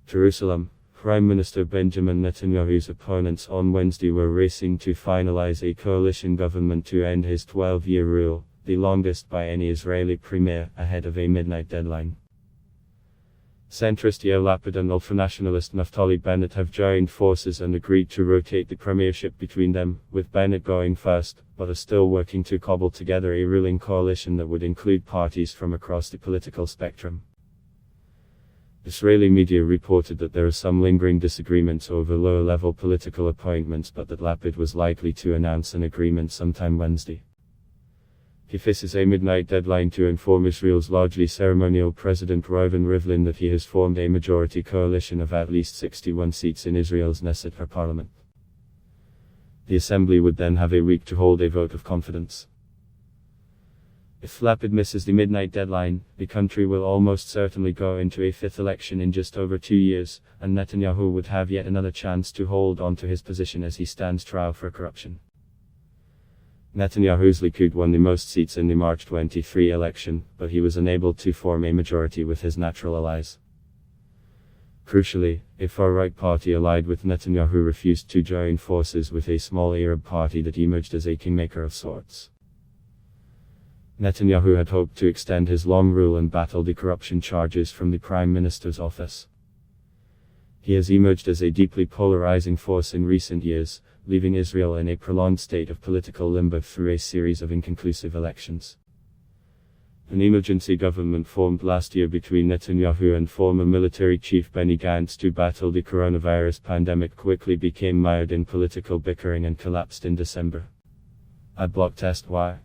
Jerusalem. Prime Minister Benjamin Netanyahu's opponents on Wednesday were racing to finalize a coalition government to end his 12-year rule, the longest by any Israeli premier, ahead of a midnight deadline. Centrist Yair Lapid and ultranationalist Naftali Bennett have joined forces and agreed to rotate the premiership between them, with Bennett going first, but are still working to cobble together a ruling coalition that would include parties from across the political spectrum. Israeli media reported that there are some lingering disagreements over lower-level political appointments, but that Lapid was likely to announce an agreement sometime Wednesday. He faces a midnight deadline to inform Israel's largely ceremonial President Reuven Rivlin that he has formed a majority coalition of at least 61 seats in Israel's Knesset or parliament. The assembly would then have a week to hold a vote of confidence. If Lapid misses the midnight deadline, the country will almost certainly go into a fifth election in just over 2 years, and Netanyahu would have yet another chance to hold on to his position as he stands trial for corruption. Netanyahu's Likud won the most seats in the March 23 election, but he was unable to form a majority with his natural allies. Crucially, a far-right party allied with Netanyahu refused to join forces with a small Arab party that emerged as a kingmaker of sorts. Netanyahu had hoped to extend his long rule and battle the corruption charges from the Prime Minister's office. He has emerged as a deeply polarizing force in recent years, leaving Israel in a prolonged state of political limbo through a series of inconclusive elections. An emergency government formed last year between Netanyahu and former military chief Benny Gantz to battle the coronavirus pandemic quickly became mired in political bickering and collapsed in December. Adblock test why?